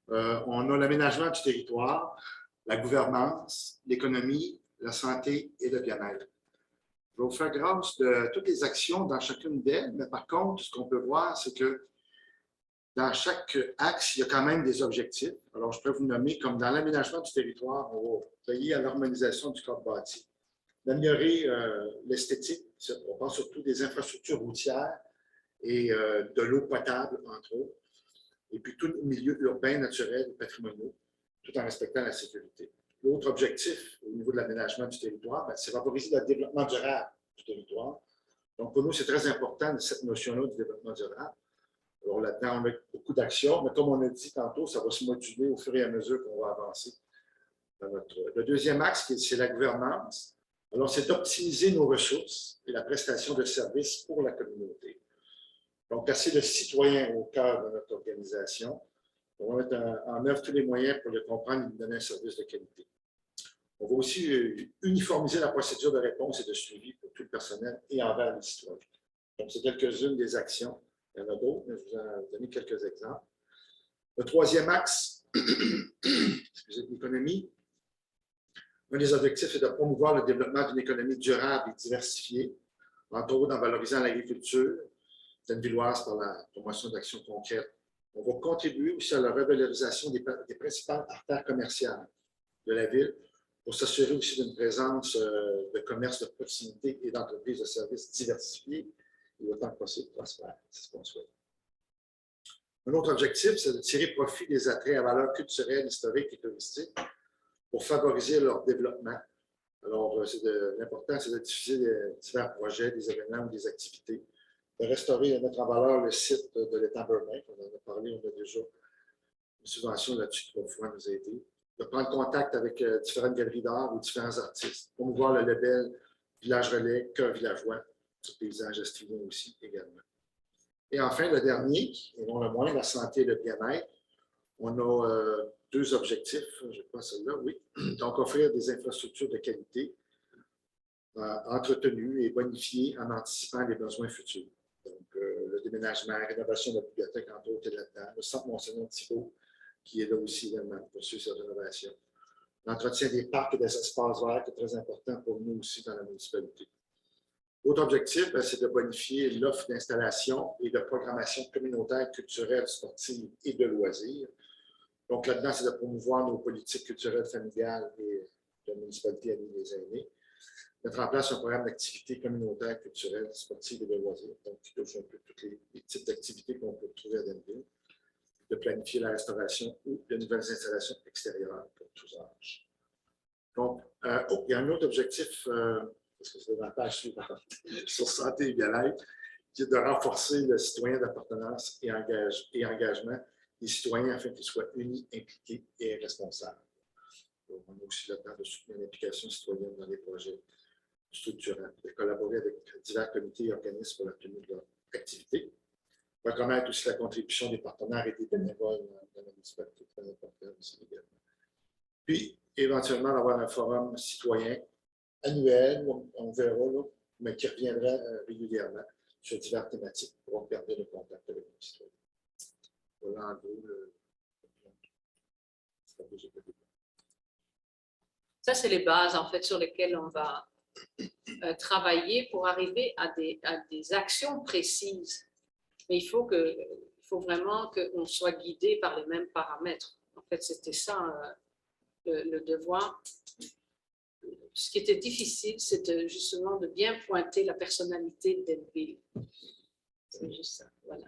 On a l'aménagement du territoire, la gouvernance, l'économie, la santé et le bien-être. Je vais vous faire grâce de toutes les actions dans chacune d'elles, mais par contre, ce qu'on peut voir, c'est que dans chaque axe, il y a quand même des objectifs. Alors, je peux vous nommer, comme dans l'aménagement du territoire, on va veiller à l'harmonisation du corps bâti, d'améliorer l'esthétique. On parle surtout des infrastructures routières et de l'eau potable, entre autres, et puis tout le milieu urbain, naturel et patrimonial, tout en respectant la sécurité. L'autre objectif au niveau de l'aménagement du territoire, c'est favoriser le développement durable du territoire. Donc, pour nous, c'est très important cette notion-là du développement durable. Alors là-dedans, on a beaucoup d'actions, mais comme on a dit tantôt, ça va se moduler au fur et à mesure qu'on va avancer. Le deuxième axe, c'est la gouvernance. Alors, c'est d'optimiser nos ressources et la prestation de services pour la communauté. Donc, placer le citoyen au cœur de notre organisation. On va mettre en œuvre tous les moyens pour le comprendre et lui donner un service de qualité. On va aussi uniformiser la procédure de réponse et de suivi pour tout le personnel et envers les citoyens. Donc, c'est quelques-unes des actions. Il y en a d'autres, mais je vous en donne quelques exemples. Le troisième axe, excusez, l'économie. Un des objectifs est de promouvoir le développement d'une économie durable et diversifiée, entre autres en valorisant l'agriculture denvilloise par la promotion d'actions concrètes. On va contribuer aussi à la revalorisation des principales artères commerciales de la ville pour s'assurer aussi d'une présence de commerce de proximité et d'entreprises de services diversifiés et autant que possible prospères. C'est ce qu'on souhaite. Un autre objectif, c'est de tirer profit des attraits à valeur culturelle, historique et touristique pour favoriser leur développement. Alors, l'important, c'est de diffuser divers projets, des événements ou des activités, de restaurer et de mettre en valeur le site de l'étang Burbank. On en a parlé, on a déjà une subvention là-dessus qui va pouvoir nous aider. de prendre contact avec différentes galeries d'art ou différents artistes, promouvoir le label Village Relais, Cœur Villageois, sur paysage estivien aussi également. Et enfin, le dernier, et non le moindre, la santé et le bien-être. On a 2 objectifs, je crois celle-là, oui. Donc, offrir des infrastructures de qualité entretenues et bonifiées en anticipant les besoins futurs. Donc, le déménagement, la rénovation de la bibliothèque, entre autres, est là-dedans. Le centre Monseigneur-Thibault, qui est là aussi également pour suivre cette rénovation. L'entretien des parcs et des espaces verts, qui est très important pour nous aussi dans la municipalité. Autre objectif, c'est de bonifier l'offre d'installation et de programmation communautaire, culturelle, sportive et de loisirs. Donc, là-dedans, c'est de promouvoir nos politiques culturelles, familiales et de la municipalité Amis des aînés. Mettre en place un programme d'activités communautaires, culturelles, sportives et de loisirs, donc qui touche un peu tous les types d'activités qu'on peut trouver à Denville. De planifier la restauration ou de nouvelles installations extérieures pour tous âges. Donc, il y a un autre objectif, parce que c'est dans la page suivante, sur santé et bien-être, qui est de renforcer le citoyen d'appartenance et engagement des citoyens afin qu'ils soient unis, impliqués et responsables. Donc, on a aussi le temps de soutenir l'implication citoyenne dans les projets structurants, de collaborer avec divers comités et organismes pour la tenue de leur activité. Reconnaître aussi la contribution des partenaires et des bénévoles dans la municipalité, très important aussi également. Puis, éventuellement, avoir un forum citoyen annuel, on verra, là, mais qui reviendra régulièrement sur diverses thématiques pour garder le contact avec les citoyens. Voilà en gros le stratégie de développement.
Ça, c'est les bases, en fait, sur lesquelles on va travailler pour arriver à des actions précises. Mais il faut vraiment qu'on soit guidé par les mêmes paramètres. En fait, c'était ça le devoir. Ce qui était difficile, c'était justement de bien pointer la personnalité de Denville. C'est juste ça, voilà.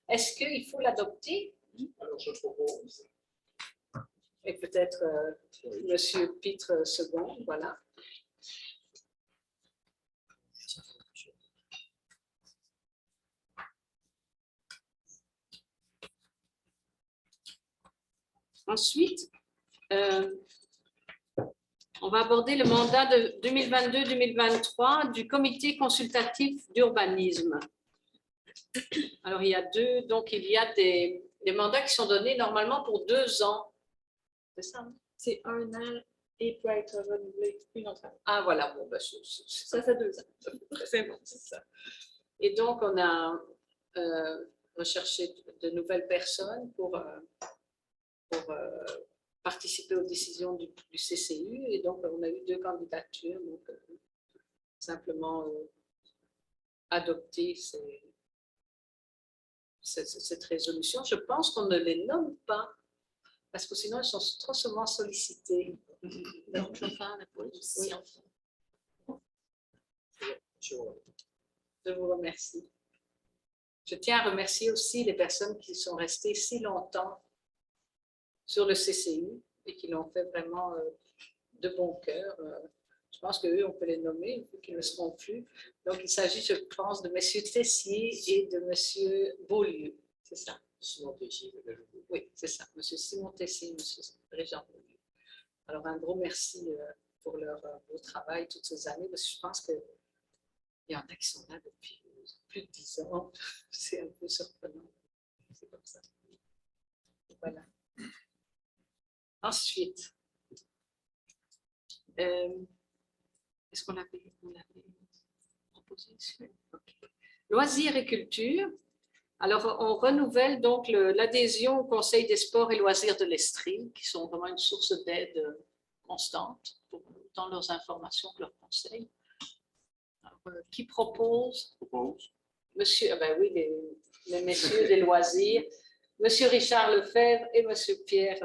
Est-ce qu'il faut l'adopter?
Alors, je propose.
Et peut-être M. Pitre second, voilà. Ensuite, on va aborder le mandat de 2022-2023 du comité consultatif d'urbanisme. Alors, il y a des mandats qui sont donnés normalement pour 2 ans. C'est ça?
C'est 1 an et peut être renouvelé une autre année.
Ah, voilà. Bon, ben,
Ça fait 2 ans.
C'est bon, c'est ça. Et donc, on a recherché de nouvelles personnes pour participer aux décisions du CCU. Et donc, on a eu 2 candidatures. Donc, simplement adopter cette résolution. Je pense qu'on ne les nomme pas, parce que sinon, ils sont trop souvent sollicités.
Donc, je vais faire la position.
Je vous remercie. Je tiens à remercier aussi les personnes qui sont restées si longtemps sur le CCU et qui l'ont fait vraiment de bon cœur. Je pense qu'eux, on peut les nommer, vu qu'ils ne le seront plus. Donc, il s'agit, je pense, de M. Tessier et de M. Beaulieu. C'est ça?
Simon Tessier.
Oui, c'est ça. M. Simon Tessier et M. Régent Beaulieu. Alors, un gros merci pour leur beau travail toutes ces années, parce que je pense qu'il y en a qui sont là depuis plus de 10 ans. C'est un peu surprenant. C'est comme ça. Voilà. Ensuite, est-ce qu'on l'avait proposé ici? Okay. Loisirs et culture. Alors, on renouvelle donc l'adhésion au Conseil des sports et loisirs de l'Estrie, qui sont vraiment une source d'aide constante pour tant leurs informations que leurs conseils. Alors, qui propose? Monsieur, ben oui, les messieurs des loisirs, Monsieur Richard Lefebvre et Monsieur Pierre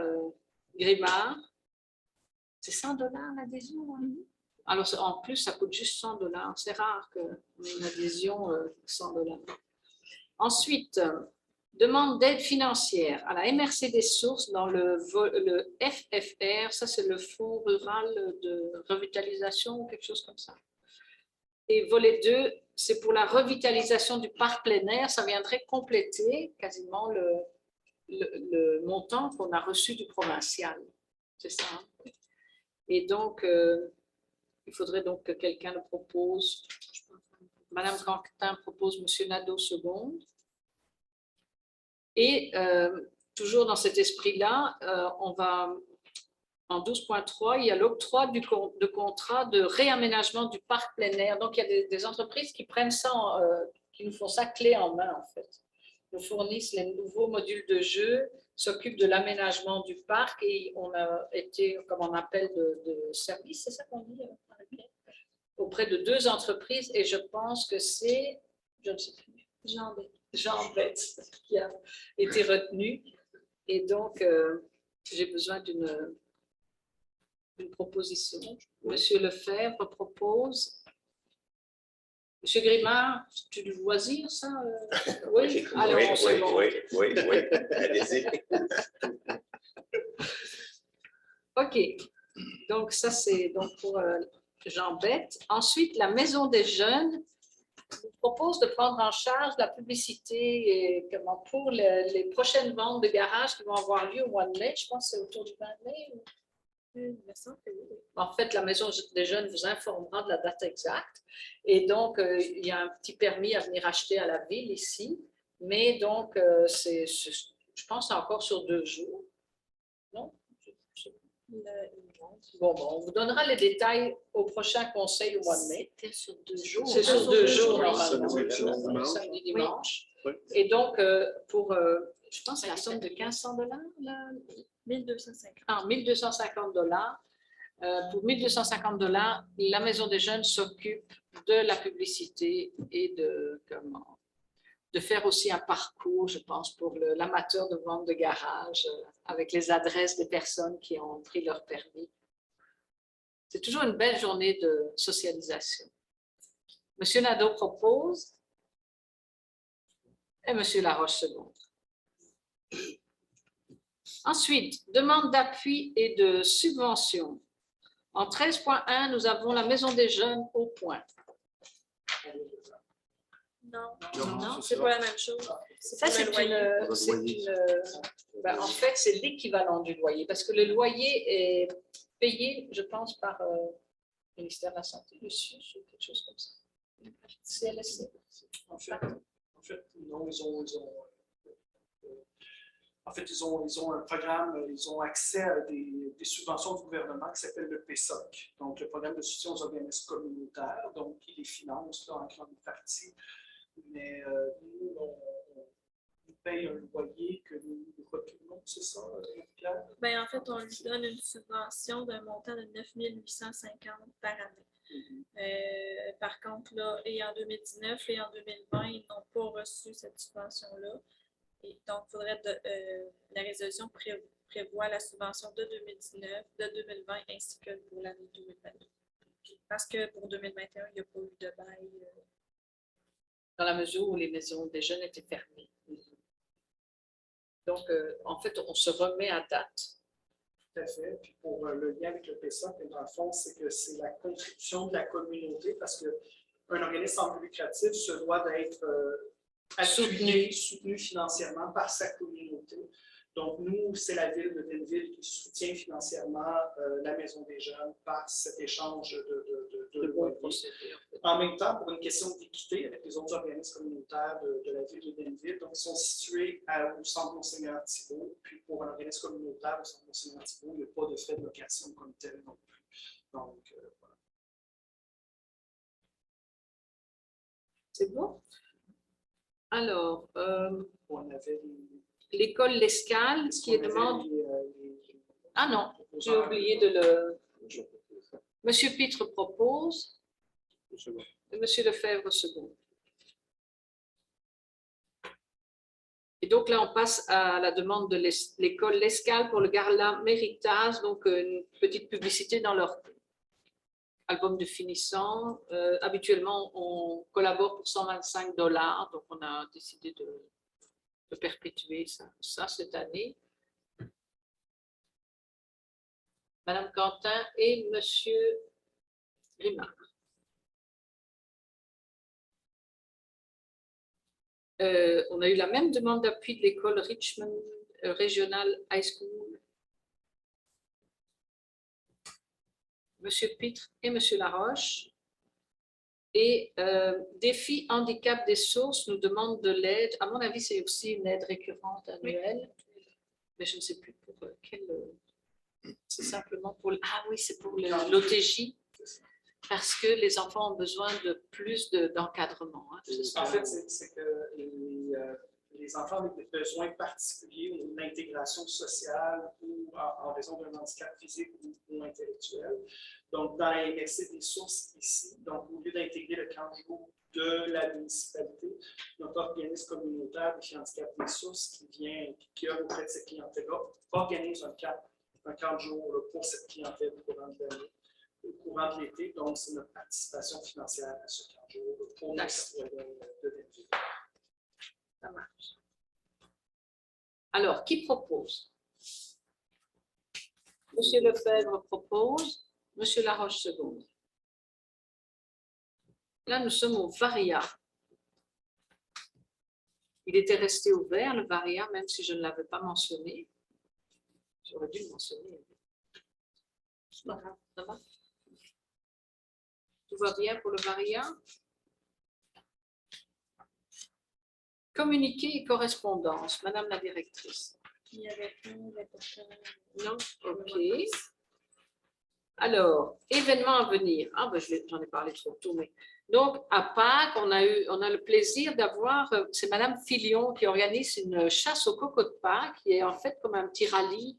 Grimard. C'est 100$ l'adhésion. Hein? Alors, en plus, ça coûte juste 100$. C'est rare qu'on ait une adhésion 100$. Ensuite, demande d'aide financière à la MRC des Sources dans le FFR. Ça, c'est le Fonds rural de revitalisation ou quelque chose comme ça. Et volet 2, c'est pour la revitalisation du parc plein air. Ça viendrait compléter quasiment le montant qu'on a reçu du provincial. C'est ça. Hein? Et donc, il faudrait donc que quelqu'un le propose. Madame Quentin propose M. Nadeau second. Et toujours dans cet esprit-là, on va, en 12.3, il y a l'octroi de contrat de réaménagement du parc plein air. Donc, il y a des entreprises qui prennent ça, qui nous font ça clé en main, en fait. Nous fournissent les nouveaux modules de jeu, s'occupent de l'aménagement du parc et on a été, comme on appelle, de service, c'est ça qu'on dit, auprès de 2 entreprises et je pense que c'est, je ne sais plus, Jean Bête qui a été retenu. Et donc, j'ai besoin d'une proposition. Monsieur Lefebvre propose. Monsieur Grimard, tu le loisir, ça? Oui, alors on se voit.
Oui, allez-y.
OK. Donc, ça, c'est donc pour Jean Bête. Ensuite, la Maison des Jeunes vous propose de prendre en charge la publicité et, pour les prochaines ventes de garage qui vont avoir lieu au mois de mai. Je pense que c'est autour du 20 mai. En fait, la Maison des Jeunes vous informera de la date exacte. Et donc, il y a un petit permis à venir acheter à la ville ici. Mais donc, je pense que c'est encore sur 2 jours. Non? Bon, on vous donnera les détails au prochain conseil au mois de mai.
C'était sur 2 jours.
C'est sur 2 jours,
oui.
normalement. Samedi, dimanche. Oui. Et donc, pour, je pense, la somme de 1500 $, là?
1250.
Ah, 1250 $. Pour 1250 $, la Maison des Jeunes s'occupe de la publicité et de faire aussi un parcours, je pense, pour l'amateur de vente de garage avec les adresses des personnes qui ont pris leur permis. C'est toujours une belle journée de socialisation. Monsieur Nadeau propose et Monsieur Laroche seconde. Ensuite, demande d'appui et de subvention. En 13.1, nous avons la Maison des Jeunes au point.
Non, c'est pas la même chose.
Ça, c'est en fait, c'est l'équivalent du loyer, parce que le loyer est payé, je pense, par le ministère de la Santé, le SUS ou quelque chose comme ça. CLSC.
En fait, non, ils ont un programme, ils ont accès à des subventions du gouvernement qui s'appelle le PSOC, donc le programme de soutien aux organismes communautaires, donc ils les financent en grande partie. Mais nous, on paye un loyer que nous retournons, c'est ça, Pierre?
Bien, en fait, on lui donne une subvention d'un montant de 9 850 par année. Par contre, là, et en 2019 et en 2020, ils n'ont pas reçu cette subvention-là. Et donc, il faudrait la résolution prévoit la subvention de 2019, de 2020 ainsi que pour l'année 2022. Parce que pour 2021, il n'y a pas eu de bail.
Dans la mesure où les maisons des jeunes étaient fermées. Donc, en fait, on se remet à date.
Tout à fait. Puis pour le lien avec le PSOC, dans le fond, c'est que c'est la contribution de la communauté parce qu'un organisme sans but lucratif se doit d'être soutenu financièrement par sa communauté. Donc, nous, c'est la ville de Denville qui soutient financièrement la Maison des Jeunes par cet échange de loyers. En même temps, pour une question d'équité avec les autres organismes communautaires de la ville de Denville, donc ils sont situés au centre Monseigneur Thibault, puis pour un organisme communautaire au centre Monseigneur Thibault, il n'y a pas de frais de location comme tel non plus. Donc, voilà.
C'est bon? Alors,
on avait
l'école L'Escale qui demande... Ah non, j'ai oublié de le... Monsieur Pitre propose. Et Monsieur Lefebvre second. Et donc là, on passe à la demande de l'école L'Escale pour le gala Méritage, donc une petite publicité dans leur album de finissant. Habituellement, on collabore pour 125 $, donc on a décidé de perpétuer ça cette année. Madame Quentin et Monsieur Grimard. On a eu la même demande d'appui de l'école Richmond Regional High School. Monsieur Pitre et Monsieur Laroche. Et Défi Handicap des Sources nous demande de l'aide. À mon avis, c'est aussi une aide récurrente annuelle. Mais je ne sais plus pour quel. C'est simplement pour. Ah oui, c'est pour l'OTJ. Parce que les enfants ont besoin de plus d'encadrement.
En fait, c'est que les enfants avec des besoins particuliers ou une intégration sociale ou en raison d'un handicap physique ou intellectuel. Donc, dans la MSC des sources ici, donc, au lieu d'intégrer le camp de jour de la municipalité, notre organisme communautaire des handicaps des sources qui œuvre auprès de cette clientèle-là organise un camp de jour là, pour cette clientèle au courant de l'été. Donc, c'est notre participation financière à ce camp de jour pour nos citoyens de l'État.
Ça marche. Alors, qui propose? Monsieur Lefebvre propose, Monsieur Laroche seconde. Là, nous sommes au Varia. Il était resté ouvert, le Varia, même si je ne l'avais pas mentionné. J'aurais dû le mentionner. C'est pas grave, ça va? Tout va bien pour le Varia? Communiqué et correspondance, Madame la directrice.
Il y avait plus l'important.
Non? OK. Alors, événements à venir. Ah, ben, j'en ai parlé trop tôt, mais. Donc, à Pâques, on a le plaisir d'avoir, c'est Madame Filion qui organise une chasse au coco de Pâques, qui est en fait comme un petit rallye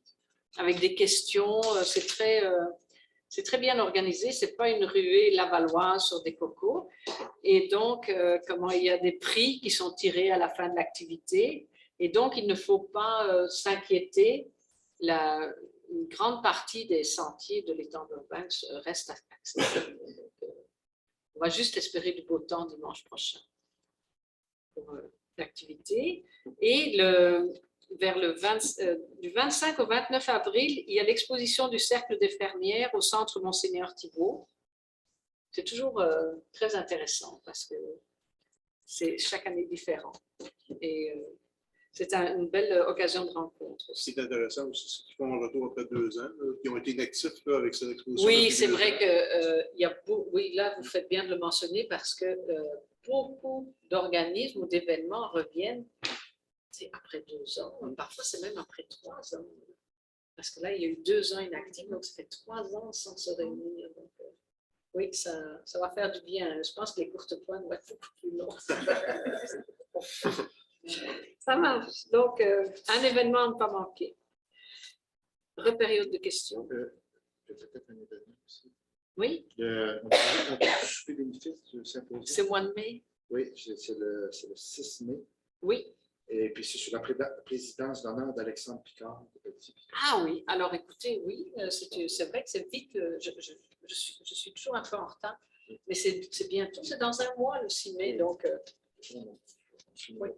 avec des questions. C'est très bien organisé. C'est pas une ruée lavalloise sur des cocos. Et donc, il y a des prix qui sont tirés à la fin de l'activité. Et donc, il ne faut pas s'inquiéter. Une grande partie des sentiers de l'étang urbain reste accessible. On va juste espérer du beau temps dimanche prochain pour l'activité. Et du 25 au 29 avril, il y a l'exposition du Cercle des fermières au Centre Monseigneur Thibault. C'est toujours très intéressant parce que c'est chaque année différent. Et c'est une belle occasion de rencontre.
C'est intéressant aussi, c'est qu'ils font un retour après 2 ans, qui ont été inactifs là, avec cette exposition.
Oui, c'est vrai que oui, là, vous faites bien de le mentionner parce que beaucoup d'organismes ou d'événements reviennent après 2 ans. Parfois, c'est même après 3 ans. Parce que là, il y a eu 2 ans inactifs, donc ça fait 3 ans sans se réunir. Donc, oui, ça va faire du bien. Je pense que les courtes pointes vont être beaucoup plus longues. Ça marche. Donc, un événement à ne pas manquer. Période de questions.
Peut-être un événement aussi.
Oui. C'est au mois de mai.
Oui, c'est le 6 mai.
Oui.
Et puis c'est sur la présidence d'honneur d'Alexandre Picard.
Ah oui, alors écoutez, oui, c'est vrai que c'est vite. Je suis toujours un peu en retard, mais c'est bientôt, c'est dans un mois le 6 mai, donc. Oui.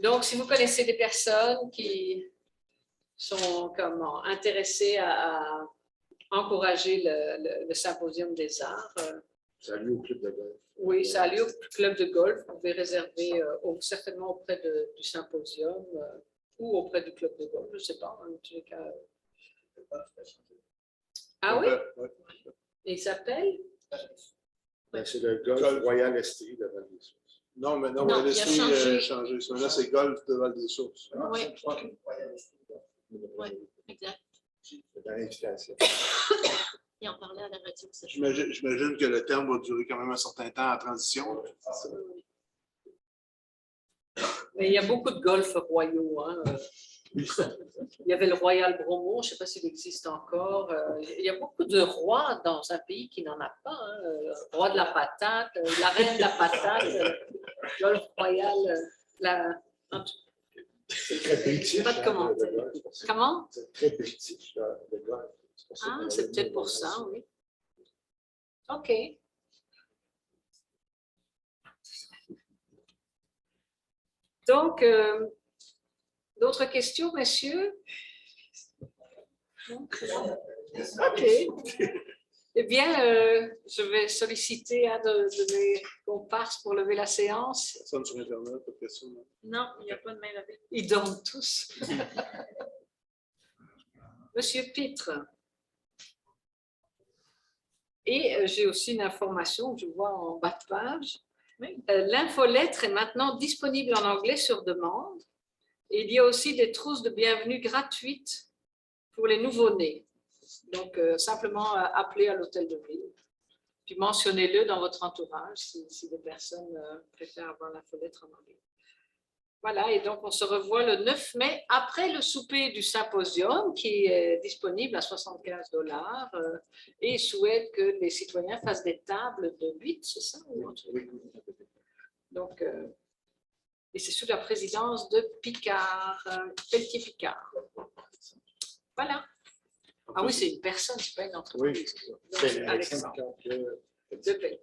Donc, si vous connaissez des personnes qui sont intéressées à encourager le symposium des arts.
Ça a lieu au club de golf.
Oui, ça a lieu au club de golf. Vous pouvez réserver certainement auprès du symposium ou auprès du club de golf, je ne sais pas, en tous les cas. Ah oui? Il s'appelle?
C'est le golf Royal Estrie de Val-des-Sources.
Non, mais non,
il a
changé. Là, c'est golf de Val-des-Sources.
Oui.
Oui, exact.
Dans l'invitation.
Et on parlait à la radio.
J'imagine que le terme va durer quand même un certain temps en transition.
Mais il y a beaucoup de golfs royaux. Hein. Il y avait le Royal Bromo, je ne sais pas s'il existe encore. Il y a beaucoup de rois dans un pays qui n'en a pas. Hein. Le roi de la patate, la reine de la patate, golf royal.
C'est très british.
Pas de commentaire. Comment?
C'est très british, le golf.
Ah, c'est peut-être pour ça, oui. OK. Donc, d'autres questions, messieurs? OK. Eh bien, je vais solliciter un de mes comparses pour lever la séance.
Personne sur Internet, pas de question.
Non, il n'y a pas de main levée.
Ils dorment tous. Monsieur Pitre. Et j'ai aussi une information que je vois en bas de page.
Oui.
L'infolettre est maintenant disponible en anglais sur demande. Et il y a aussi des trousses de bienvenue gratuites pour les nouveau-nés. Donc, simplement appelez à l'hôtel de ville. Puis mentionnez-le dans votre entourage si des personnes préfèrent avoir l'infolettre en anglais. Voilà, et donc on se revoit le 9 mai après le souper du symposium qui est disponible à 75 $, et souhaite que les citoyens fassent des tables de 8, c'est ça? Donc, et c'est sous la présidence de Picard, Pelletier-Picard. Voilà. Ah oui, c'est une personne, c'est pas une entreprise.
Oui, c'est ça.
Donc, Alexandre de Pelletier.